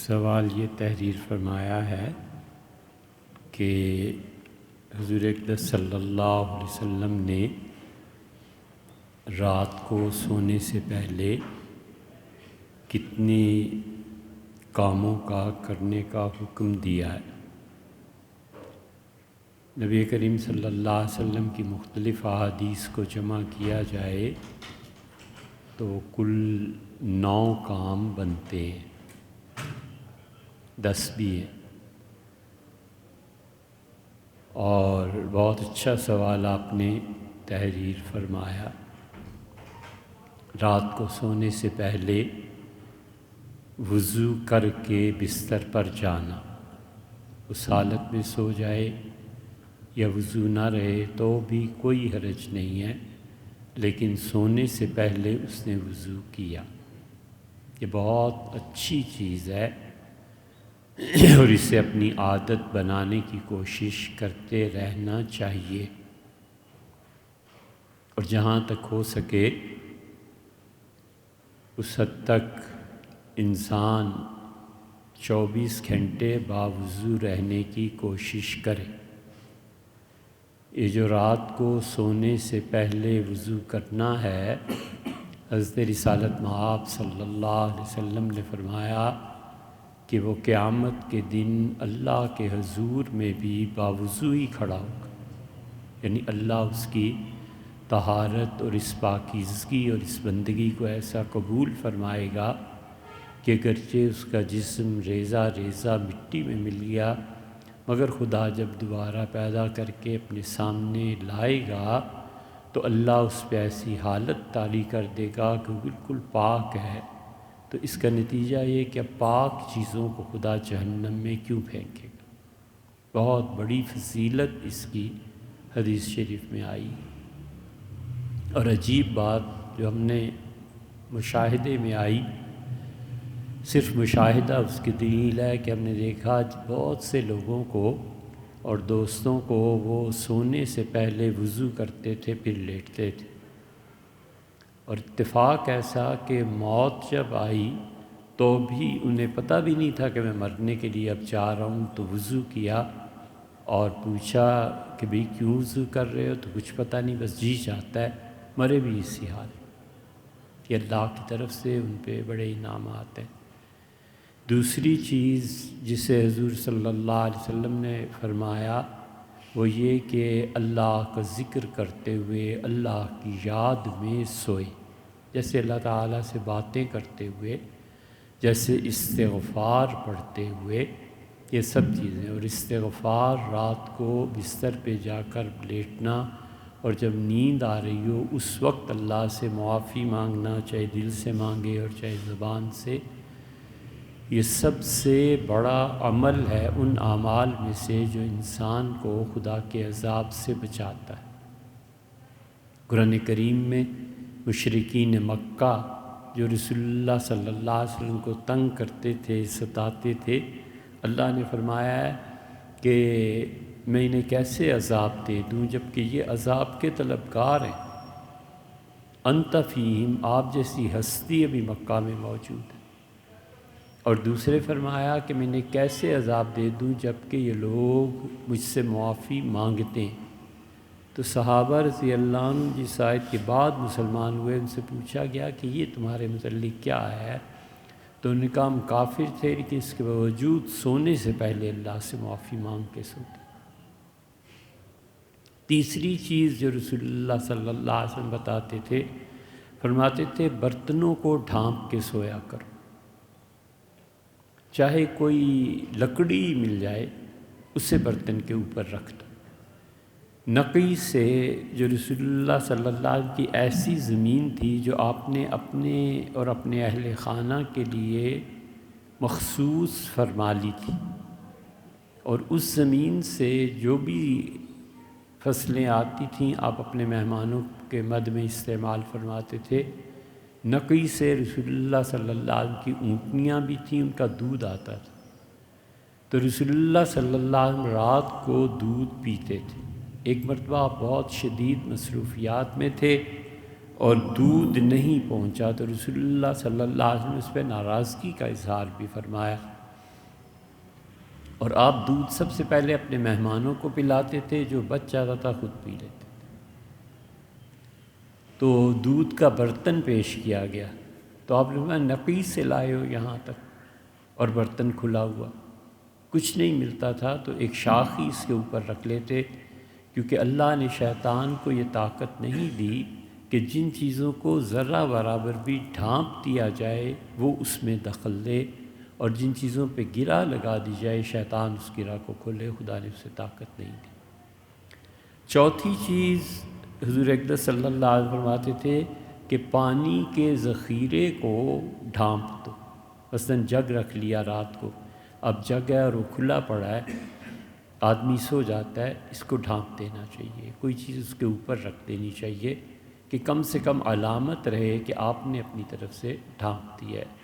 سوال یہ تحریر فرمایا ہے کہ حضور اقدس صلی اللہ علیہ وسلم نے رات کو سونے سے پہلے کتنے کاموں کا کرنے کا حکم دیا ہے۔ نبی کریم صلی اللہ علیہ وسلم کی مختلف احادیث کو جمع کیا جائے تو کل 9 کام بنتے ہیں، 10 بھی ہیں۔ اور بہت اچھا سوال آپ نے تحریر فرمایا۔ رات کو سونے سے پہلے وضو کر کے بستر پر جانا، اس حالت میں سو جائے یا وضو نہ رہے تو بھی کوئی حرج نہیں ہے، لیکن سونے سے پہلے اس نے وضو کیا، یہ بہت اچھی چیز ہے اور اسے اپنی عادت بنانے کی کوشش کرتے رہنا چاہیے، اور جہاں تک ہو سکے اس حد تک انسان 24 گھنٹے باوضو رہنے کی کوشش کرے۔ یہ جو رات کو سونے سے پہلے وضو کرنا ہے، حضرت رسالت مآب صلی اللہ علیہ وسلم نے فرمایا کہ وہ قیامت کے دن اللہ کے حضور میں بھی باوضو ہی کھڑا ہوگا، یعنی اللہ اس کی طہارت اور اس پاکیزگی اور اس بندگی کو ایسا قبول فرمائے گا کہ اگرچہ اس کا جسم ریزہ ریزہ مٹی میں مل گیا، مگر خدا جب دوبارہ پیدا کر کے اپنے سامنے لائے گا تو اللہ اس پہ ایسی حالت طاری کر دے گا کہ بالکل پاک ہے۔ تو اس کا نتیجہ یہ کہ اب پاک چیزوں کو خدا جہنم میں کیوں پھینکے گا؟ بہت بڑی فضیلت اس کی حدیث شریف میں آئی۔ اور عجیب بات جو ہم نے مشاہدے میں آئی، صرف مشاہدہ اس کی دلیل ہے کہ ہم نے دیکھا بہت سے لوگوں کو اور دوستوں کو وہ سونے سے پہلے وضو کرتے تھے پھر لیٹتے تھے، اور اتفاق ایسا کہ موت جب آئی تو بھی انہیں پتہ بھی نہیں تھا کہ میں مرنے کے لیے اب جا رہا ہوں، تو وضو کیا اور پوچھا کہ بھئی کیوں وضو کر رہے ہو؟ تو کچھ پتہ نہیں، بس جی چاہتا ہے، مرے بھی اسی حال کہ اللہ کی طرف سے ان پہ بڑے انعامات ہیں۔ دوسری چیز جسے حضور صلی اللہ علیہ وسلم نے فرمایا وہ یہ کہ اللہ کا ذکر کرتے ہوئے اللہ کی یاد میں سوئے، جیسے اللہ تعالیٰ سے باتیں کرتے ہوئے، جیسے استغفار پڑھتے ہوئے، یہ سب چیزیں۔ اور استغفار رات کو بستر پہ جا کر لیٹنا اور جب نیند آ رہی ہو اس وقت اللہ سے معافی مانگنا، چاہے دل سے مانگے اور چاہے زبان سے، یہ سب سے بڑا عمل ہے ان اعمال میں سے جو انسان کو خدا کے عذاب سے بچاتا ہے۔ قرآن کریم میں مشرکین مکہ جو رسول اللہ صلی اللہ علیہ وسلم کو تنگ کرتے تھے، ستاتے تھے، اللہ نے فرمایا ہے کہ میں انہیں کیسے عذاب دے دوں جبکہ یہ عذاب کے طلبگار ہیں۔ انت فیہم، آپ جیسی ہستی ابھی مکہ میں موجود ہے۔ اور دوسرے فرمایا کہ میں انہیں کیسے عذاب دے دوں جبکہ یہ لوگ مجھ سے معافی مانگتے ہیں۔ تو صحابہ رضی اللہ عنہ جس آیت کے بعد مسلمان ہوئے ان سے پوچھا گیا کہ یہ تمہارے متعلق کیا ہے؟ تو انہوں نے کہا ہم کافر تھے لیکن اس کے باوجود سونے سے پہلے اللہ سے معافی مانگ کے سوتے۔ تیسری چیز جو رسول اللہ صلی اللہ علیہ وسلم بتاتے تھے، فرماتے تھے برتنوں کو ڈھانپ کے سویا کرو، چاہے کوئی لکڑی مل جائے اسے برتن کے اوپر رکھ دو۔ نقی سے جو رسول اللہ صلی اللہ علیہ وسلم کی ایسی زمین تھی جو آپ نے اپنے اور اپنے اہل خانہ کے لیے مخصوص فرما لی تھی، اور اس زمین سے جو بھی فصلیں آتی تھیں آپ اپنے مہمانوں کے مد میں استعمال فرماتے تھے۔ نقی سے رسول اللہ صلی اللہ علیہ وسلم کی اونٹنیاں بھی تھیں، ان کا دودھ آتا تھا، تو رسول اللہ صلی اللہ علیہ وسلم رات کو دودھ پیتے تھے۔ ایک مرتبہ آپ بہت شدید مصروفیات میں تھے اور دودھ نہیں پہنچا تو رسول اللہ صلی اللہ علیہ وسلم اس پہ ناراضگی کا اظہار بھی فرمایا اور آپ دودھ سب سے پہلے اپنے مہمانوں کو پلاتے تھے، جو بچ جاتا تھا خود پی لیتے تھے۔ تو دودھ کا برتن پیش کیا گیا، تو آپ نے نقی سے لائے ہو یہاں تک، اور برتن کھلا ہوا، کچھ نہیں ملتا تھا تو ایک شاخ ہی اس کے اوپر رکھ لیتے، کیونکہ اللہ نے شیطان کو یہ طاقت نہیں دی کہ جن چیزوں کو ذرہ برابر بھی ڈھانپ دیا جائے وہ اس میں دخل دے، اور جن چیزوں پہ گرہ لگا دی جائے شیطان اس گرہ کو کھولے۔ خدا نے اسے طاقت نہیں دی۔ چوتھی چیز حضور اقدس صلی اللہ علیہ وسلم فرماتے تھے کہ پانی کے ذخیرے کو ڈھانپ دو۔ مثلاً جگ رکھ لیا رات کو، اب جگ ہے اور وہ کھلا پڑا ہے، آدمی سو جاتا ہے، اس کو ڈھانپ دینا چاہیے، کوئی چیز اس کے اوپر رکھ دینی چاہیے کہ کم سے کم علامت رہے کہ آپ نے اپنی طرف سے ڈھانپ دیا ہے۔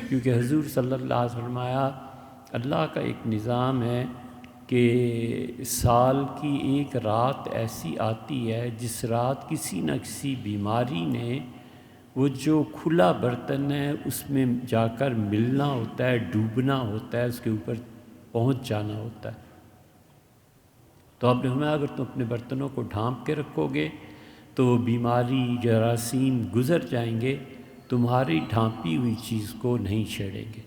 کیونکہ حضور صلی اللہ علیہ وسلم فرمایا اللہ کا ایک نظام ہے کہ سال کی ایک رات ایسی آتی ہے جس رات کسی نہ کسی بیماری نے وہ جو کھلا برتن ہے اس میں جا کر ملنا ہوتا ہے، ڈوبنا ہوتا ہے، اس کے اوپر پہنچ جانا ہوتا ہے۔ تو آپ نے فرمایا اگر تم اپنے برتنوں کو ڈھانپ کے رکھو گے تو بیماری جراثیم گزر جائیں گے، تمہاری ڈھانپی ہوئی چیز کو نہیں چھیڑیں گے۔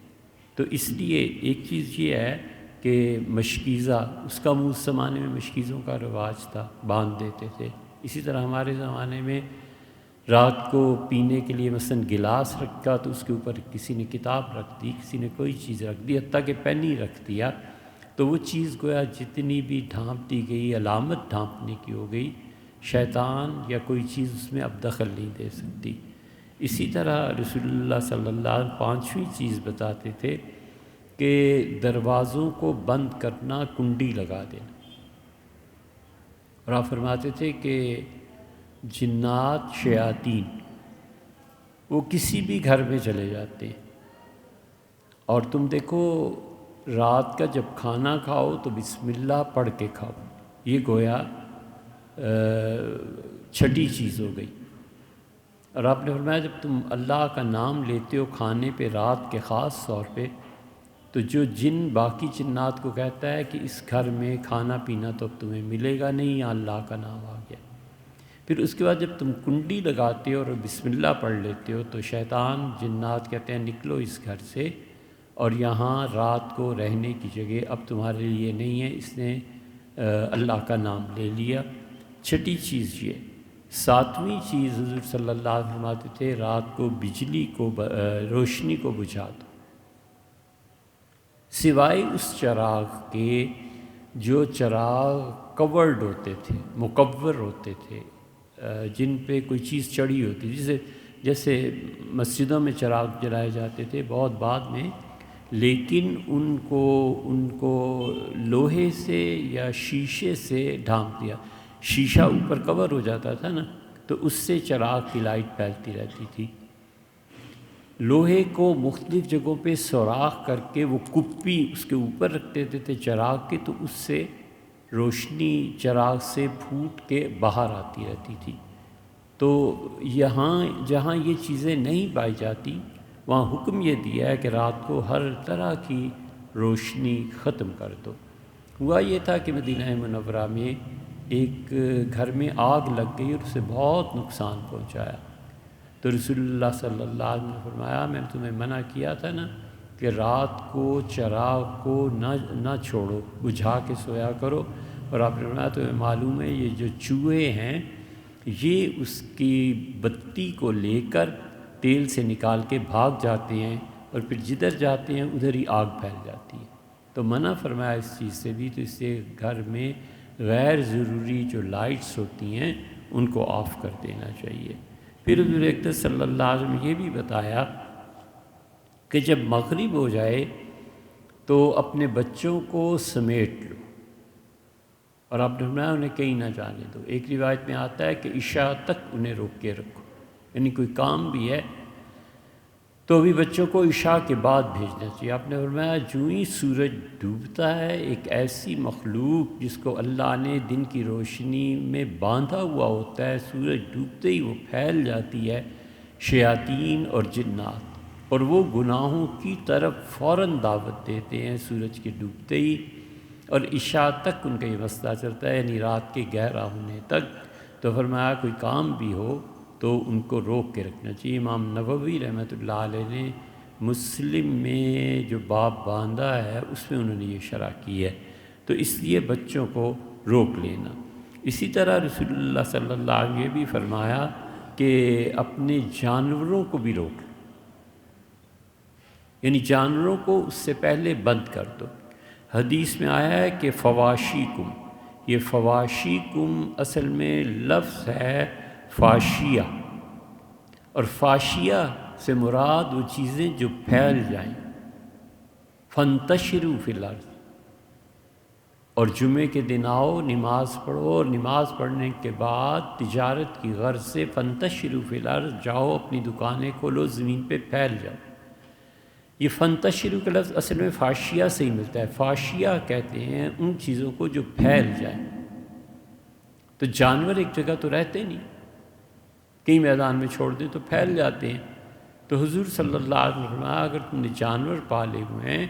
تو اس لیے ایک چیز یہ ہے کہ مشکیزہ، اس کا اس زمانے میں مشکیزوں کا رواج تھا، باندھ دیتے تھے۔ اسی طرح ہمارے زمانے میں رات کو پینے کے لیے مثلاً گلاس رکھا تو اس کے اوپر کسی نے کتاب رکھ دی، کسی نے کوئی چیز رکھ دی، حتیٰ کہ پین ہی رکھ دیا، تو وہ چیز گویا جتنی بھی ڈھانپ دی گئی، علامت ڈھانپنے کی ہو گئی، شیطان یا کوئی چیز اس میں اب دخل نہیں دے سکتی۔ اسی طرح رسول اللہ صلی اللہ علیہ وسلم پانچویں چیز بتاتے تھے کہ دروازوں کو بند کرنا، کنڈی لگا دینا۔ اور آپ فرماتے تھے کہ جنات شیاطین وہ کسی بھی گھر میں چلے جاتے ہیں، اور تم دیکھو رات کا جب کھانا کھاؤ تو بسم اللہ پڑھ کے کھاؤ، یہ گویا چھٹی چیز ہو گئی۔ اور آپ نے فرمایا جب تم اللہ کا نام لیتے ہو کھانے پہ رات کے خاص طور پہ، تو جو جن باقی جنات کو کہتا ہے کہ اس گھر میں کھانا پینا تو اب تمہیں ملے گا نہیں، یا اللہ کا نام آ گیا۔ پھر اس کے بعد جب تم کنڈی لگاتے ہو اور بسم اللہ پڑھ لیتے ہو تو شیطان جنات کہتے ہیں نکلو اس گھر سے، اور یہاں رات کو رہنے کی جگہ اب تمہارے لیے نہیں ہے، اس نے اللہ کا نام لے لیا۔ چھٹی چیز یہ۔ ساتویں چیز حضور صلی اللہ علیہ وسلم فرماتے تھے رات کو بجلی کو روشنی کو بجھا دو، سوائے اس چراغ کے جو چراغ کورڈ ہوتے تھے، مکور ہوتے تھے، جن پہ کوئی چیز چڑھی ہوتی، جیسے مسجدوں میں چراغ جلائے جاتے تھے بہت بعد میں، لیکن ان کو لوہے سے یا شیشے سے ڈھانپ دیا، شیشہ اوپر کور ہو جاتا تھا نا، تو اس سے چراغ کی لائٹ پھیلتی رہتی تھی۔ لوہے کو مختلف جگہوں پہ سوراخ کر کے وہ کپی اس کے اوپر رکھ دیتے تھے چراغ کے، تو اس سے روشنی چراغ سے پھوٹ کے باہر آتی رہتی تھی۔ تو یہاں جہاں یہ چیزیں نہیں پائی جاتی وہاں حکم یہ دیا ہے کہ رات کو ہر طرح کی روشنی ختم کر دو۔ ہوا یہ تھا کہ مدینہ منورہ میں ایک گھر میں آگ لگ گئی اور اسے بہت نقصان پہنچایا، تو رسول اللہ صلی اللہ علیہ وسلم نے فرمایا میں نے تمہیں منع کیا تھا نا کہ رات کو چراغ کو نہ چھوڑو، بجھا کے سویا کرو، اور آپ نے فرمایا تمہیں معلوم ہے یہ جو چوہے ہیں یہ اس کی بتی کو لے کر تیل سے نکال کے بھاگ جاتے ہیں، اور پھر جدھر جاتے ہیں ادھر ہی آگ پھیل جاتی ہے۔ تو منع فرمایا اس چیز سے بھی، تو اس سے گھر میں غیر ضروری جو لائٹس ہوتی ہیں ان کو آف کر دینا چاہیے۔ پھر حضور اقدس صلی اللہ علیہ وسلم نے یہ بھی بتایا کہ جب مغرب ہو جائے تو اپنے بچوں کو سمیٹ لو، اور آپ نے فرمایا انہیں کہیں نہ جانے دو۔ ایک روایت میں آتا ہے کہ عشاء تک انہیں روک کے رکھو، یعنی کوئی کام بھی ہے تو بھی بچوں کو عشاء کے بعد بھیجنا چاہیے۔ آپ نے فرمایا جو ہی سورج ڈوبتا ہے ایک ایسی مخلوق جس کو اللہ نے دن کی روشنی میں باندھا ہوا ہوتا ہے، سورج ڈوبتے ہی وہ پھیل جاتی ہے، شیاطین اور جنات، اور وہ گناہوں کی طرف فوراً دعوت دیتے ہیں سورج کے ڈوبتے ہی، اور عشاء تک ان کا یہ مسئلہ چلتا ہے، یعنی رات کے گہرا ہونے تک۔ تو فرمایا کوئی کام بھی ہو تو ان کو روک کے رکھنا چاہیے۔ امام نووی رحمۃ اللہ علیہ نے مسلم میں جو باب باندھا ہے اس میں انہوں نے یہ شرح کی ہے، تو اس لیے بچوں کو روک لینا۔ اسی طرح رسول اللہ صلی اللہ علیہ وسلم نے بھی فرمایا کہ اپنے جانوروں کو بھی روک لو، یعنی جانوروں کو اس سے پہلے بند کر دو۔ حدیث میں آیا ہے کہ فواشیکم، یہ فواشیکم اصل میں لفظ ہے فاشیہ، اور فاشیہ سے مراد وہ چیزیں جو پھیل جائیں، فانتشروا فی الارض، اور جمعے کے دن آؤ نماز پڑھو، اور نماز پڑھنے کے بعد تجارت کی غرض سے فانتشروا فی الارض، جاؤ اپنی دکانیں کھولو، زمین پہ پھیل جاؤ۔ یہ فانتشروا کا لفظ اصل میں فاشیہ سے ہی ملتا ہے۔ فاشیہ کہتے ہیں ان چیزوں کو جو پھیل جائیں۔ تو جانور ایک جگہ تو رہتے نہیں، کئی میدان میں چھوڑ دیں تو پھیل جاتے ہیں۔ تو حضور صلی اللہ علیہ وسلم نے فرمایا اگر تم نے جانور پالے ہوئے ہیں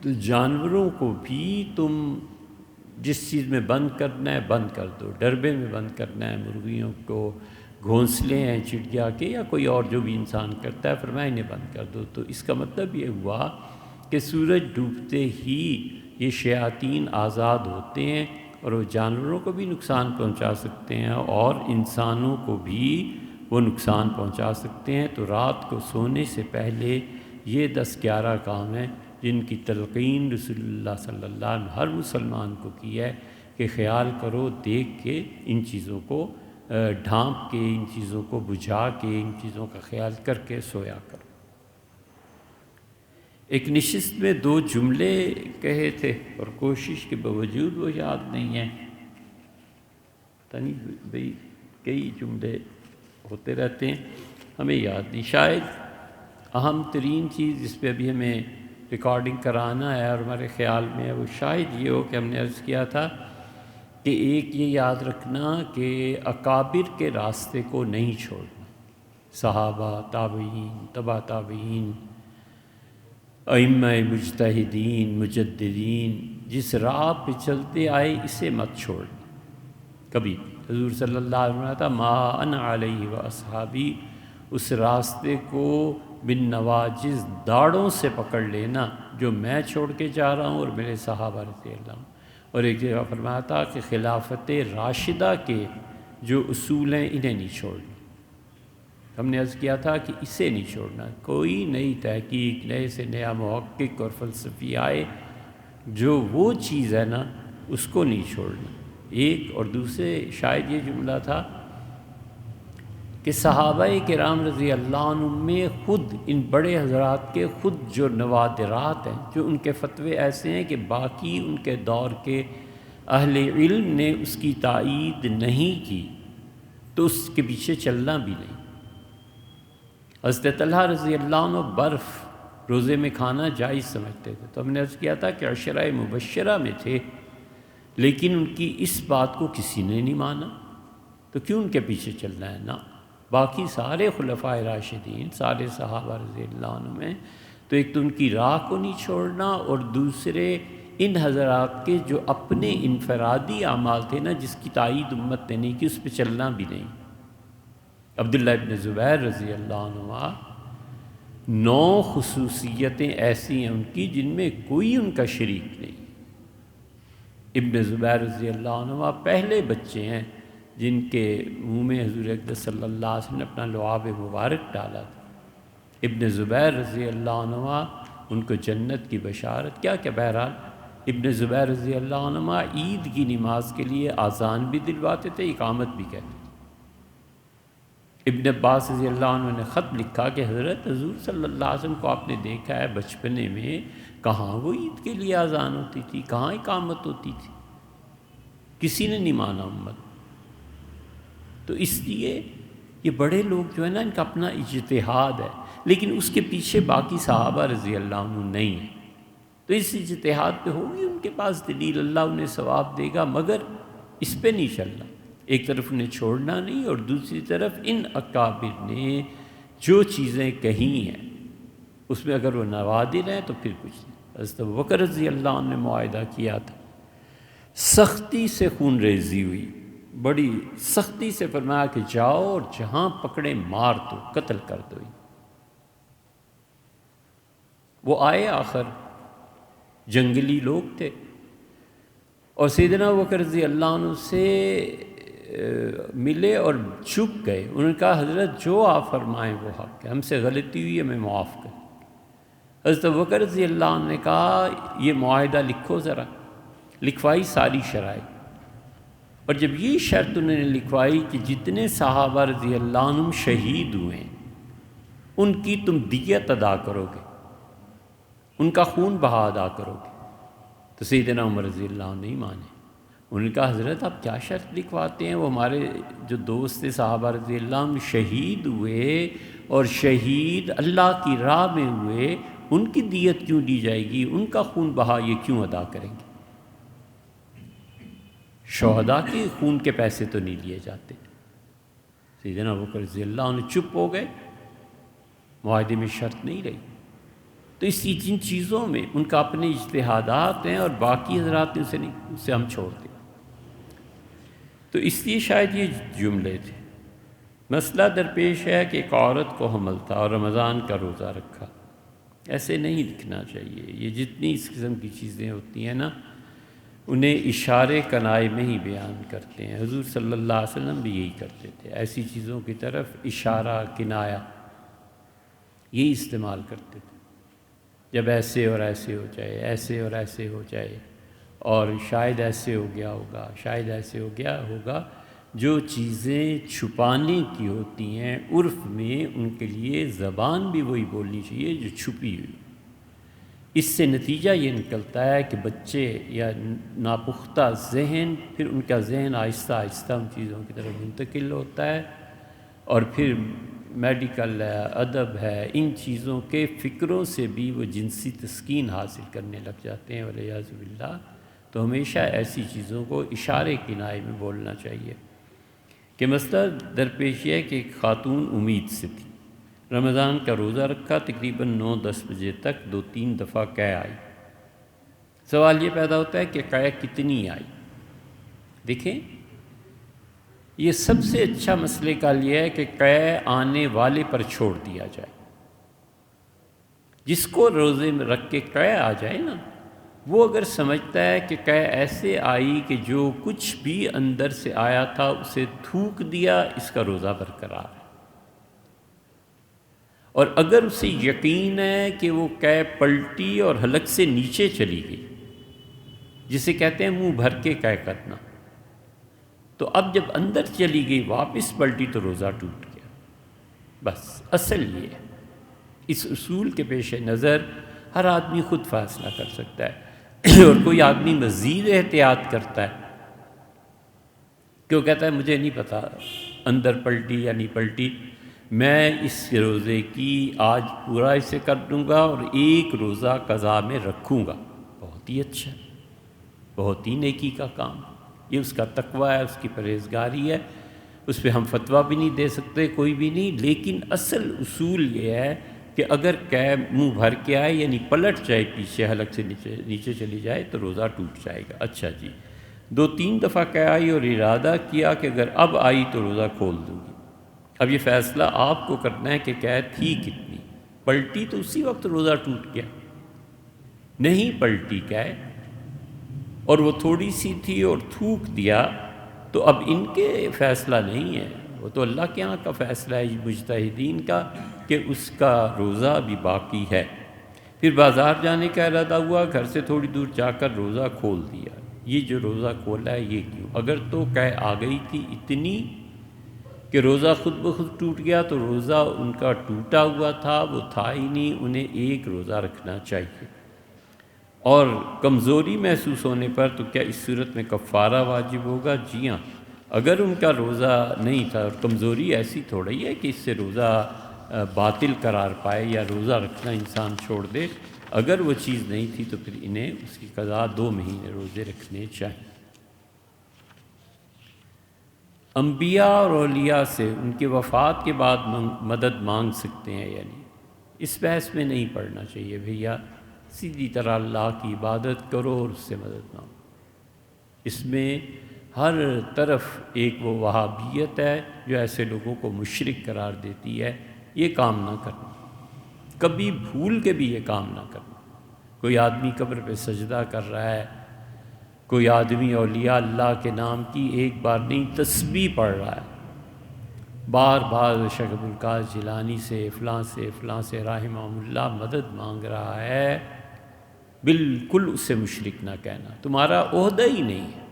تو جانوروں کو بھی تم جس چیز میں بند کرنا ہے بند کر دو۔ ڈربے میں بند کرنا ہے مرغیوں کو، گھونسلے ہیں چڑیا کے یا کوئی اور جو بھی انسان کرتا ہے، فرمایا انہیں بند کر دو۔ تو اس کا مطلب یہ ہوا کہ سورج ڈوبتے ہی یہ شیاطین آزاد ہوتے ہیں اور وہ جانوروں کو بھی نقصان پہنچا سکتے ہیں اور انسانوں کو بھی وہ نقصان پہنچا سکتے ہیں۔ تو رات کو سونے سے پہلے یہ 10-11 کام ہیں جن کی تلقین رسول اللہ صلی اللہ علیہ وسلم ہر مسلمان کو کی ہے کہ خیال کرو، دیکھ کے ان چیزوں کو ڈھانپ کے، ان چیزوں کو بجھا کے، ان چیزوں کا خیال کر کے سویا کرو۔ ایک نشست میں 2 جملے کہے تھے اور کوشش کے باوجود وہ یاد نہیں ہیں، پتہ نہیں بھئی کئی جملے ہوتے رہتے ہیں ہمیں یاد نہیں۔ شاید اہم ترین چیز جس پہ ابھی ہمیں ریکارڈنگ کرانا ہے اور ہمارے خیال میں ہے وہ شاید یہ ہو کہ ہم نے عرض کیا تھا کہ ایک یہ یاد رکھنا کہ اکابر کے راستے کو نہیں چھوڑنا، صحابہ، تابعین، تبع تابعین، ائمہ مجتہدین، مجددین، جس راہ پہ چلتے آئے اسے مت چھوڑنا کبھی۔ حضور صلی اللہ علیہ وسلم تھا ما انا علیہ و اصحابی، اس راستے کو بن نواجز، داڑوں سے پکڑ لینا جو میں چھوڑ کے جا رہا ہوں اور میرے صحابہ رضی اللہ عنہ۔ اور ایک جگہ فرمایا تھا کہ خلافت راشدہ کے جو اصول ہیں انہیں نہیں چھوڑنا۔ ہم نے عرض کیا تھا کہ اسے نہیں چھوڑنا، کوئی نئی تحقیق، نئے سے نیا محقق اور فلسفی آئے، جو وہ چیز ہے نا اس کو نہیں چھوڑنا۔ ایک اور دوسرے شاید یہ جملہ تھا کہ صحابہ کرام رضی اللہ عنہ میں خود ان بڑے حضرات کے خود جو نوادرات ہیں، جو ان کے فتوے ایسے ہیں کہ باقی ان کے دور کے اہل علم نے اس کی تائید نہیں کی تو اس کے پیچھے چلنا بھی نہیں۔ حضرت طلحہ رضی اللہ عنہ برف روزے میں کھانا جائز سمجھتے تھے، تو ہم نے عرض کیا تھا کہ عشرہ مبشرہ میں تھے لیکن ان کی اس بات کو کسی نے نہیں مانا، تو کیوں ان کے پیچھے چلنا ہے؟ نا، باقی سارے خلفائے راشدین، سارے صحابہ رضی اللہ عنہ میں تو ایک تو ان کی راہ کو نہیں چھوڑنا، اور دوسرے ان حضرات کے جو اپنے انفرادی اعمال تھے نا جس کی تائید امت نے نہیں کی، اس پہ چلنا بھی نہیں۔ عبداللہ ابن زبیر رضی اللہ عنہ 9 خصوصیتیں ایسی ہیں ان کی جن میں کوئی ان کا شریک نہیں۔ ابن زبیر رضی اللہ عنہ پہلے بچے ہیں جن کے منہ میں حضور اقدس صلی اللہ علیہ وسلم نے اپنا لعاب مبارک ڈالا تھا۔ ابن زبیر رضی اللہ عنہ ان کو جنت کی بشارت کیا کہ بہرحال ابن زبیر رضی اللہ عنہ عید کی نماز کے لیے آذان بھی دلواتے تھے، اقامت بھی کہتے تھے۔ ابن عباس رضی اللہ عنہ نے خط لکھا کہ حضرت حضور صلی اللہ علیہ وسلم کو آپ نے دیکھا ہے بچپنے میں، کہاں وہ عید کے لیے اذان ہوتی تھی، کہاں اقامت ہوتی تھی، کسی نے نہیں مانا امت۔ تو اس لیے یہ بڑے لوگ جو ہے نا ان کا اپنا اجتہاد ہے، لیکن اس کے پیچھے باقی صحابہ رضی اللہ عنہ نہیں ہیں، تو اس اجتہاد پہ ہوگی ان کے پاس دلیل، اللہ انہیں ثواب دے گا، مگر اس پہ نہیں چلنا۔ ایک طرف انہیں چھوڑنا نہیں اور دوسری طرف ان اکابر نے جو چیزیں کہی ہیں اس میں اگر وہ نوادر ہیں تو پھر کچھ نہیں۔ حضرت ابوبکر رضی اللہ عنہ نے معاہدہ کیا تھا، سختی سے خون ریزی ہوئی، بڑی سختی سے فرمایا کہ جاؤ اور جہاں پکڑے مار دو، قتل کر دو۔ وہ آئے، آخر جنگلی لوگ تھے، اور سیدنا ابوبکر رضی اللہ عنہ سے ملے اور چھپ گئے۔ انہوں نے کہا حضرت جو آپ فرمائیں وہ حق ہے، ہم سے غلطی ہوئی ہے، ہمیں معاف کر۔ حضرت ابوبکر رضی اللہ عنہ نے کہا یہ معاہدہ لکھو ذرا، لکھوائی ساری شرائط، اور جب یہ شرط انہوں نے لکھوائی کہ جتنے صحابہ رضی اللہ عنہم شہید ہوئے ان کی تم دیت ادا کرو گے، ان کا خون بہا ادا کرو گے، تو سیدنا عمر رضی اللہ عنہ نہیں مانے۔ انہوں نے کہا حضرت آپ کیا شرط لکھواتے ہیں، وہ ہمارے جو دوست صحابہ رضی اللہ عنہ شہید ہوئے اور شہید اللہ کی راہ میں ہوئے، ان کی دیت کیوں دی جائے گی، ان کا خون بہا یہ کیوں ادا کریں گے؟ شہداء کے خون کے پیسے تو نہیں لیے جاتے۔ سیدنا ابوبکر رضی اللہ عنہ چپ ہو گئے، معاہدے میں شرط نہیں رہی۔ تو اسی جن چیزوں میں ان کا اپنے اجتہادات ہیں اور باقی حضرات نے اسے ہم چھوڑ دیں۔ تو اس لیے شاید یہ جملے تھے۔ مسئلہ درپیش ہے کہ ایک عورت کو حمل تھا اور رمضان کا روزہ رکھا، ایسے نہیں لکھنا چاہیے۔ یہ جتنی اس قسم کی چیزیں ہوتی ہیں نا، انہیں اشارے کنائے میں ہی بیان کرتے ہیں۔ حضور صلی اللہ علیہ وسلم بھی یہی کرتے تھے، ایسی چیزوں کی طرف اشارہ کنایا یہی استعمال کرتے تھے۔ جب ایسے اور ایسے ہو جائے، ایسے اور ایسے ہو جائے، اور شاید ایسے ہو گیا ہوگا، شاید ایسے ہو گیا ہوگا، جو چیزیں چھپانے کی ہوتی ہیں عرف میں، ان کے لیے زبان بھی وہی بولنی چاہیے جو چھپی ہوئی۔ اس سے نتیجہ یہ نکلتا ہے کہ بچے یا ناپختہ ذہن، پھر ان کا ذہن آہستہ آہستہ ان چیزوں کی طرف منتقل ہوتا ہے، اور پھر میڈیکل ہے، ادب ہے، ان چیزوں کے فکروں سے بھی وہ جنسی تسکین حاصل کرنے لگ جاتے ہیں والعیاذ باللہ۔ تو ہمیشہ ایسی چیزوں کو اشارے کنائے میں بولنا چاہیے۔ کہ مسئلہ درپیش ہے کہ ایک خاتون امید سے تھی، رمضان کا روزہ رکھا، تقریباً 9-10 بجے تک 2-3 دفعہ قے آئی۔ سوال یہ پیدا ہوتا ہے کہ قے کتنی آئی؟ دیکھیں، یہ سب سے اچھا مسئلے کا یہ ہے کہ قے آنے والے پر چھوڑ دیا جائے۔ جس کو روزے میں رکھ کے قے آ جائے نا، وہ اگر سمجھتا ہے کہ قے ایسے آئی کہ جو کچھ بھی اندر سے آیا تھا اسے تھوک دیا، اس کا روزہ برقرار ہے۔ اور اگر اسے یقین ہے کہ وہ قے پلٹی اور حلق سے نیچے چلی گئی، جسے کہتے ہیں منہ بھر کے قے کرنا، تو اب جب اندر چلی گئی واپس پلٹی تو روزہ ٹوٹ گیا۔ بس اصل یہ ہے۔ اس اصول کے پیش نظر ہر آدمی خود فیصلہ کر سکتا ہے، اور کوئی آدمی مزید احتیاط کرتا ہے کہ وہ کہتا ہے مجھے نہیں پتا اندر پلٹی یا نہیں پلٹی، میں اس روزے کی آج پورا اسے کر دوں گا اور ایک روزہ قضا میں رکھوں گا۔ بہت ہی اچھا، بہت ہی نیکی کا کام، یہ اس کا تقویٰ ہے، اس کی پرہیزگاری ہے، اس پہ ہم فتویٰ بھی نہیں دے سکتے، کوئی بھی نہیں۔ لیکن اصل اصول یہ ہے کہ اگر قے منہ بھر کے آئے، یعنی پلٹ جائے پیچھے، حلق سے نیچے چلی جائے، تو روزہ ٹوٹ جائے گا۔ اچھا جی، 2-3 دفعہ قے آئی اور ارادہ کیا کہ اگر اب آئی تو روزہ کھول دوں گی۔ اب یہ فیصلہ آپ کو کرنا ہے کہ قے تھی کتنی۔ پلٹی تو اسی وقت روزہ ٹوٹ گیا، نہیں پلٹی قے اور وہ تھوڑی سی تھی اور تھوک دیا، تو اب ان کے فیصلہ نہیں ہے، وہ تو اللہ کے یہاں کا فیصلہ ہے مجتہدین کا، کہ اس کا روزہ بھی باقی ہے۔ پھر بازار جانے کا ارادہ ہوا، گھر سے تھوڑی دور جا کر روزہ کھول دیا۔ یہ جو روزہ کھولا ہے یہ کیوں؟ اگر تو قے آ گئی تھی اتنی کہ روزہ خود بخود ٹوٹ گیا، تو روزہ ان کا ٹوٹا ہوا تھا، وہ تھا ہی نہیں، انہیں ایک روزہ رکھنا چاہیے۔ اور کمزوری محسوس ہونے پر تو کیا اس صورت میں کفارہ واجب ہوگا؟ جی ہاں، اگر ان کا روزہ نہیں تھا، اور کمزوری ایسی تھوڑی ہے کہ اس سے روزہ باطل قرار پائے یا روزہ رکھنا انسان چھوڑ دے، اگر وہ چیز نہیں تھی تو پھر انہیں اس کی قضا 2 مہینے روزے رکھنے چاہیے۔ انبیاء اور اولیاء سے ان کے وفات کے بعد مدد مانگ سکتے ہیں یا نہیں؟ اس بحث میں نہیں پڑنا چاہیے بھیا، سیدھی طرح اللہ کی عبادت کرو اور اس سے مدد مانگو۔ اس میں ہر طرف ایک وہ وہابیت ہے جو ایسے لوگوں کو مشرک قرار دیتی ہے، یہ کام نہ کرنا، کبھی بھول کے بھی یہ کام نہ کرنا۔ کوئی آدمی قبر پہ سجدہ کر رہا ہے، کوئی آدمی اولیاء اللہ کے نام کی ایک بار نہیں تسبیح پڑھ رہا ہے، بار بار شیخ عبدالقادر جیلانی سے فلاں سے رحمہ اللہ مدد مانگ رہا ہے، بالکل اسے مشرک نہ کہنا۔ تمہارا عہدہ ہی نہیں ہے،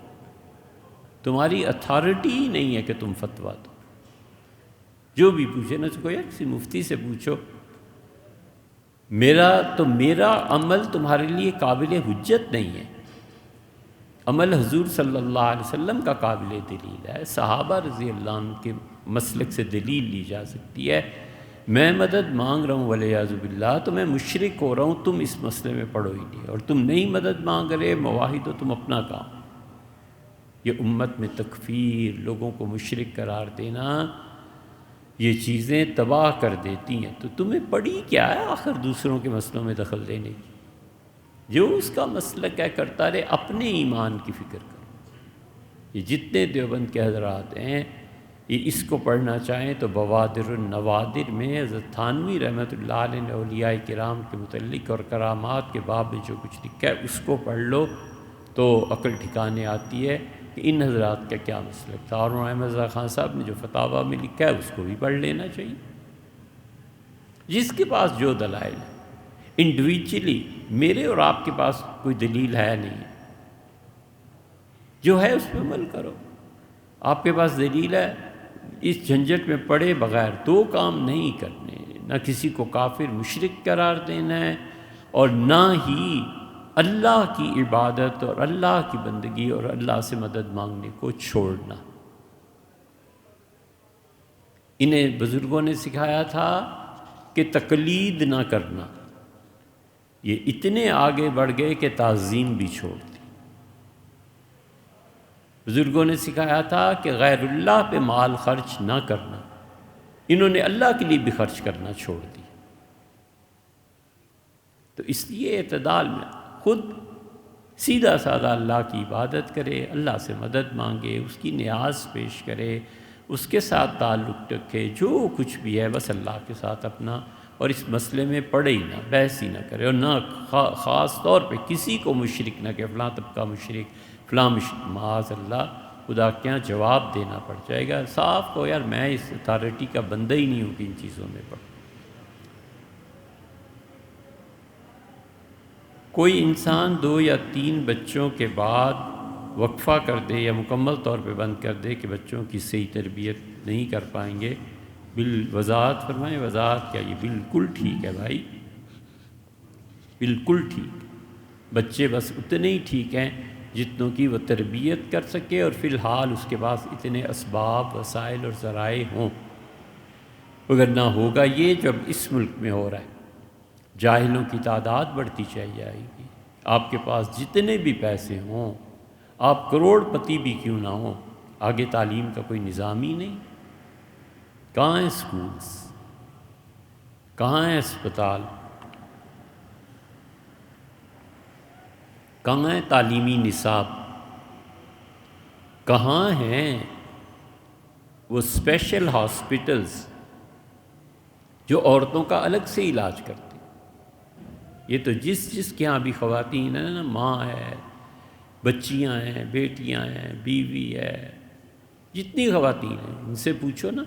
تمہاری اتھارٹی ہی نہیں ہے کہ تم فتویٰ دو۔ جو بھی پوچھے نہ کوئی کسی مفتی سے پوچھو، میرا عمل تمہارے لیے قابل حجت نہیں ہے، عمل حضور صلی اللہ علیہ وسلم کا قابل دلیل ہے، صحابہ رضی اللہ عنہ کے مسلک سے دلیل لی جا سکتی ہے۔ میں مدد مانگ رہا ہوں والعیاذ باللہ تو میں مشرک ہو رہا ہوں، تم اس مسئلے میں پڑھو ہی نہیں، اور تم نہیں مدد مانگ رہے مواحد ہو، تم اپنا کام۔ یہ امت میں تکفیر، لوگوں کو مشرک قرار دینا، یہ چیزیں تباہ کر دیتی ہیں۔ تو تمہیں پڑی کیا ہے آخر دوسروں کے مسئلوں میں دخل دینے کی؟ جو اس کا مسلک ہے کرتا رہے، اپنے ایمان کی فکر کرو۔ یہ جتنے دیوبند کے حضرات ہیں یہ اس کو پڑھنا چاہیں تو بوادر النوادر میں حضرت تھانوی رحمۃ اللہ علیہ نے اولیاء کرام کے متعلق اور کرامات کے باب میں جو کچھ لکھا ہے اس کو پڑھ لو تو عقل ٹھکانے آتی ہے کہ ان حضرات کا کیا مسلک تھا۔ اور احمد رضا خان صاحب نے جو فتاویٰ میں لکھا ہے اس کو بھی پڑھ لینا چاہیے۔ جس کے پاس جو دلائل ہے، انڈیویجولی میرے اور آپ کے پاس کوئی دلیل ہے نہیں، جو ہے اس پہ عمل کرو۔ آپ کے پاس دلیل ہے، اس جھنجٹ میں پڑے بغیر دو کام نہیں کرنے، نہ کسی کو کافر مشرک قرار دینا ہے اور نہ ہی اللہ کی عبادت اور اللہ کی بندگی اور اللہ سے مدد مانگنے کو چھوڑنا۔ انہیں بزرگوں نے سکھایا تھا کہ تقلید نہ کرنا، یہ اتنے آگے بڑھ گئے کہ تعظیم بھی چھوڑ دی۔ بزرگوں نے سکھایا تھا کہ غیر اللہ پہ مال خرچ نہ کرنا، انہوں نے اللہ کے لیے بھی خرچ کرنا چھوڑ دی۔ تو اس لیے اعتدال میں خود سیدھا سادہ اللہ کی عبادت کرے، اللہ سے مدد مانگے، اس کی نیاز پیش کرے، اس کے ساتھ تعلق رکھے، جو کچھ بھی ہے بس اللہ کے ساتھ اپنا، اور اس مسئلے میں پڑے ہی نہ، بحث ہی نہ کرے، اور نہ خاص طور پہ کسی کو مشرک نہ کہ فلاں طبقہ مشرک، فلاں مشرک، معاذ اللہ، خدا کے یہاں جواب دینا پڑ جائے گا۔ صاف کو یار میں اس اتھارٹی کا بندہ ہی نہیں ہوں کہ ان چیزوں میں پڑھ۔ کوئی انسان 2 یا 3 بچوں کے بعد وقفہ کر دے یا مکمل طور پہ بند کر دے کہ بچوں کی صحیح تربیت نہیں کر پائیں گے، وضاحت فرمائیں۔ وضاحت کیا؟ یہ بالکل ٹھیک ہے بھائی، بالکل ٹھیک۔ بچے بس اتنے ہی ٹھیک ہیں جتنوں کی وہ تربیت کر سکے، اور فی الحال اس کے پاس اتنے اسباب، وسائل اور ذرائع ہوں، اگر نہ ہوگا یہ جب اس ملک میں ہو رہا ہے، جاہلوں کی تعداد بڑھتی چلی جائے گی۔ آپ کے پاس جتنے بھی پیسے ہوں، آپ کروڑ پتی بھی کیوں نہ ہوں، آگے تعلیم کا کوئی نظام ہی نہیں۔ کہاں ہیں سکولز؟ کہاں ہیں اسپتال؟ کہاں ہیں تعلیمی نصاب؟ کہاں ہیں وہ اسپیشل ہاسپٹلز جو عورتوں کا الگ سے علاج کرتے ہیں؟ یہ تو جس کے ہاں بھی خواتین ہیں نا، ماں ہے، بچیاں ہیں، بیٹیاں ہیں، بیوی ہے، جتنی خواتین ہیں ان سے پوچھو نا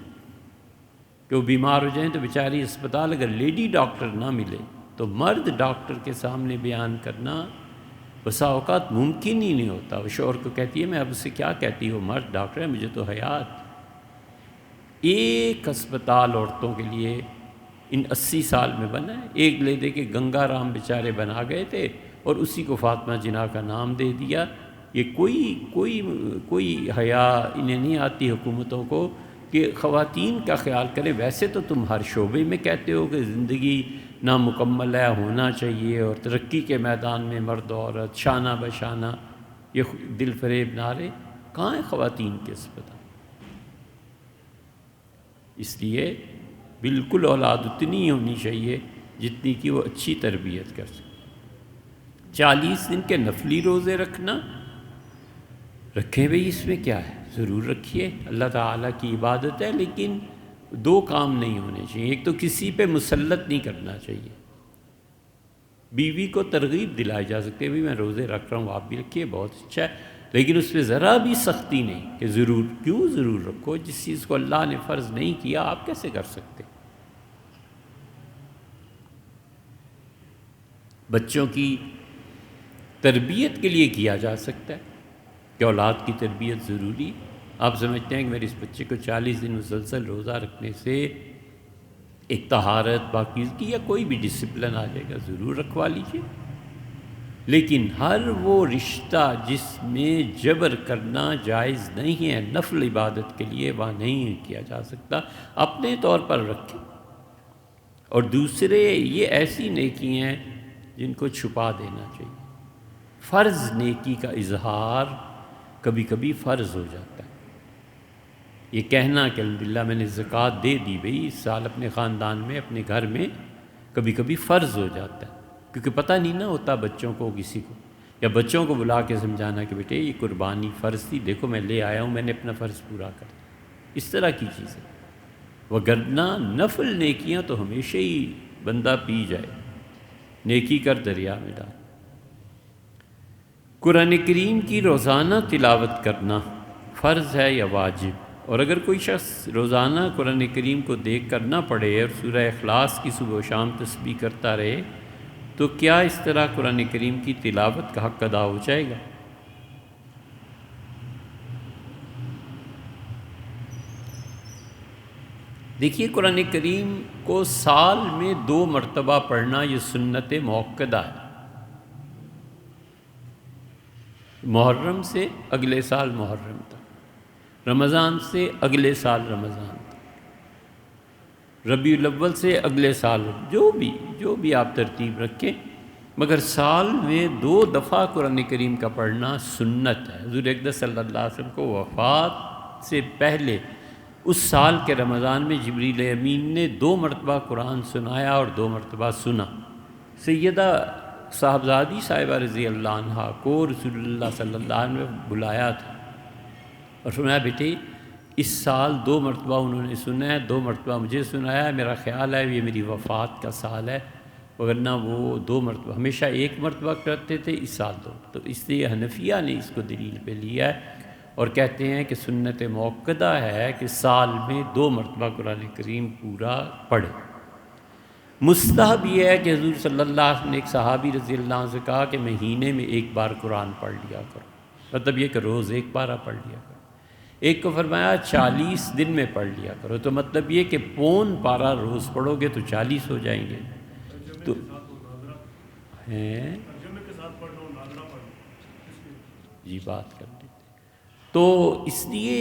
کہ وہ بیمار ہو جائیں تو بیچاری اسپتال اگر لیڈی ڈاکٹر نہ ملے تو مرد ڈاکٹر کے سامنے بیان کرنا بسا اوقات ممکن ہی نہیں ہوتا۔ وہ شوہر کو کہتی ہے میں اب اسے کیا کہتی ہوں، مرد ڈاکٹر ہے، مجھے تو حیات۔ ایک اسپتال عورتوں کے لیے ان 80 سال میں بنا ہے، ایک لے دے کے گنگا رام بیچارے بنا گئے تھے اور اسی کو فاطمہ جناح کا نام دے دیا۔ یہ کوئی حیا انہیں نہیں آتی حکومتوں کو کہ خواتین کا خیال کرے۔ ویسے تو تم ہر شعبے میں کہتے ہو کہ زندگی نامکمل ہے، ہونا چاہیے، اور ترقی کے میدان میں مرد و عورت شانہ بشانہ، یہ دل فریب نعرے، کہاں ہیں خواتین کے اسپتال؟ اس لیے بالکل اولاد اتنی ہونی چاہیے جتنی کی وہ اچھی تربیت کر سکے۔ 40 دن کے نفلی روزے رکھنا، رکھیں بھئی، اس میں کیا ہے، ضرور رکھیے، اللہ تعالیٰ کی عبادت ہے، لیکن 2 کام نہیں ہونے چاہیے۔ ایک تو کسی پہ مسلط نہیں کرنا چاہیے۔ بیوی کو ترغیب دلائی جا سکتی ہے، بھی میں روزے رکھ رہا ہوں، آپ بھی رکھیے، بہت اچھا ہے، لیکن اس پہ ذرا بھی سختی نہیں کہ ضرور، کیوں ضرور رکھو؟ جس چیز کو اللہ نے فرض نہیں کیا آپ کیسے کر سکتے؟ بچوں کی تربیت کے لیے کیا جا سکتا ہے کہ اولاد کی تربیت ضروری۔ آپ سمجھتے ہیں کہ میرے اس بچے کو 40 دن مسلسل روزہ رکھنے سے ایک طہارت، پاکیزگی یا کوئی بھی ڈسپلن آ جائے گا، ضرور رکھوا لیجیے، لیکن ہر وہ رشتہ جس میں جبر کرنا جائز نہیں ہے نفل عبادت کے لیے، وہاں نہیں کیا جا سکتا، اپنے طور پر رکھیں۔ اور دوسرے، یہ ایسی نیکی ہیں جن کو چھپا دینا چاہیے۔ فرض نیکی کا اظہار کبھی کبھی فرض ہو جاتا ہے۔ یہ کہنا کہ الحمدللہ میں نے زکوٰۃ دے دی، بھئی اس سال اپنے خاندان میں، اپنے گھر میں، کبھی کبھی فرض ہو جاتا ہے، کیونکہ پتہ نہیں نہ ہوتا بچوں کو، کسی کو، یا بچوں کو بلا کے سمجھانا کہ بیٹے یہ قربانی فرض تھی، دیکھو میں لے آیا ہوں، میں نے اپنا فرض پورا کر دیا، اس طرح کی چیزیں۔ وگرنہ نفل نیکیاں تو ہمیشہ ہی بندہ پی جائے، نیکی کر دریا میں ڈال۔ قرآن کریم کی روزانہ تلاوت کرنا فرض ہے یا واجب؟ اور اگر کوئی شخص روزانہ قرآن کریم کو دیکھ کر نہ پڑھے اور سورہ اخلاص کی صبح و شام تسبیح کرتا رہے تو کیا اس طرح قرآن کریم کی تلاوت کا حق ادا ہو جائے گا؟ دیکھیے، قرآن کریم کو سال میں 2 مرتبہ پڑھنا یہ سنت موقدہ ہے۔ محرم سے اگلے سال محرم تک، رمضان سے اگلے سال رمضان تک، ربیع الاول سے اگلے سال، جو بھی آپ ترتیب رکھیں، مگر سال میں 2 دفعہ قرآن کریم کا پڑھنا سنت ہے۔ حضور اقدس صلی اللہ علیہ وسلم کو وفات سے پہلے اس سال کے رمضان میں جبریل امین نے 2 مرتبہ قرآن سنایا اور 2 مرتبہ سنا۔ سیدہ صاحبزادی صاحبہ رضی اللہ عنہ کو رسول اللہ صلی اللہ علیہ وسلم نے بلایا تھا اور فرمایا بیٹے اس سال 2 مرتبہ انہوں نے سنا ہے، 2 مرتبہ مجھے سنایا ہے، میرا خیال ہے یہ میری وفات کا سال ہے، وگرنہ وہ 2 مرتبہ، ہمیشہ 1 مرتبہ کرتے تھے، اس سال 2۔ تو اس لیے حنفیہ نے اس کو دلیل پہ لیا ہے اور کہتے ہیں کہ سنت موقدہ ہے کہ سال میں 2 مرتبہ قرآن کریم پورا پڑھے۔ مستحب یہ ہے کہ حضور صلی اللہ علیہ وسلم نے ایک صحابی رضی اللہ عنہ سے کہا کہ مہینے میں 1 بار قرآن پڑھ لیا کرو، مطلب یہ کہ روز 1 پارہ پڑھ لیا کرو۔ ایک کو فرمایا 40 دن میں پڑھ لیا کرو، تو مطلب یہ کہ پون پارہ روز پڑھو گے تو 40 ہو جائیں گے۔ تو جی بات کر لیتے، تو اس لیے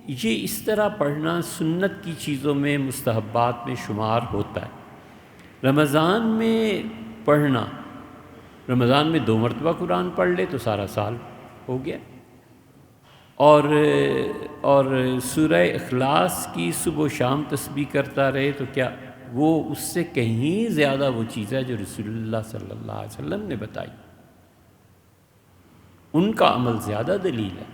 یہ اس طرح پڑھنا سنت کی چیزوں میں، مستحبات میں شمار ہوتا ہے۔ رمضان میں پڑھنا، رمضان میں 2 مرتبہ قرآن پڑھ لے تو سارا سال ہو گیا، اور سورہ اخلاص کی صبح و شام تسبیح کرتا رہے تو کیا وہ اس سے کہیں زیادہ وہ چیز ہے جو رسول اللہ صلی اللہ علیہ وسلم نے بتائی، ان کا عمل زیادہ دلیل ہے،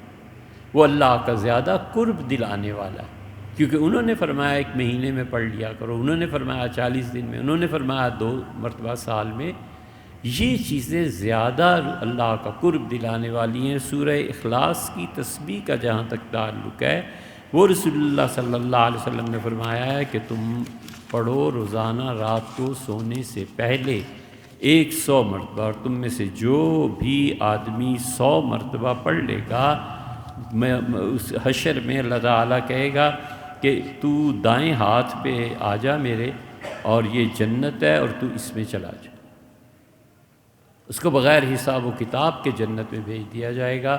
وہ اللہ کا زیادہ قرب دلانے والا ہے، کیونکہ انہوں نے فرمایا 1 مہینے میں پڑھ لیا کرو، انہوں نے فرمایا 40 دن میں، انہوں نے فرمایا 2 مرتبہ سال میں، یہ چیزیں زیادہ اللہ کا قرب دلانے والی ہیں۔ سورہ اخلاص کی تسبیح کا جہاں تک تعلق ہے، وہ رسول اللہ صلی اللہ علیہ وسلم نے فرمایا ہے کہ تم پڑھو روزانہ رات کو سونے سے پہلے 100 مرتبہ، اور تم میں سے جو بھی آدمی 100 مرتبہ پڑھ لے گا، میں اس حشر میں اللہ تعالیٰ کہے گا کہ تو دائیں ہاتھ پہ آ جا میرے، اور یہ جنت ہے اور تو اس میں چلا جا، اس کو بغیر حساب و کتاب کے جنت میں بھیج دیا جائے گا۔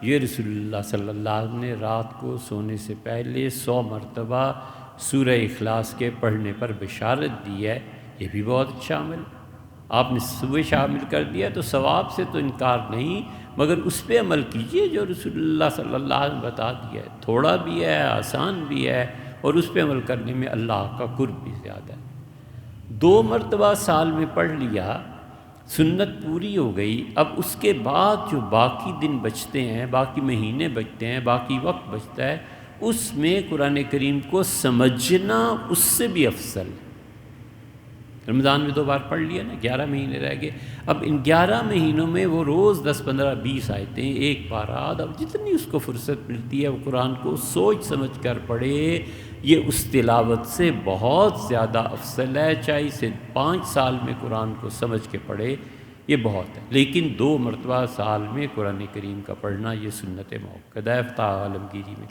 یہ رسول اللہ صلی اللہ علیہ وسلم نے رات کو سونے سے پہلے 100 مرتبہ سورہ اخلاص کے پڑھنے پر بشارت دی ہے، یہ بھی بہت اچھا عمل۔ آپ نے صبح شامل کر دیا تو ثواب سے تو انکار نہیں، مگر اس پہ عمل کیجئے جو رسول اللہ صلی اللہ علیہ وسلم بتا دیا ہے، تھوڑا بھی ہے، آسان بھی ہے، اور اس پہ عمل کرنے میں اللہ کا قرب بھی زیادہ ہے۔ 2 مرتبہ سال میں پڑھ لیا، سنت پوری ہو گئی۔ اب اس کے بعد جو باقی دن بچتے ہیں، باقی مہینے بچتے ہیں، باقی وقت بچتا ہے، اس میں قرآن کریم کو سمجھنا اس سے بھی افضل ہے۔ رمضان میں 2 بار پڑھ لیا نا، 11 مہینے رہ گئے۔ اب ان 11 مہینوں میں وہ روز 10 15 20 آیتیں، ایک پارہ، اب جتنی اس کو فرصت ملتی ہے وہ قرآن کو سوچ سمجھ کر پڑھے، یہ اس تلاوت سے بہت زیادہ افضل ہے۔ چاہے اسے 5 سال میں قرآن کو سمجھ کے پڑھے، یہ بہت ہے، لیکن 2 مرتبہ سال میں قرآن کریم کا پڑھنا یہ سنت موقدہ ہے۔ فتح عالمگیری میں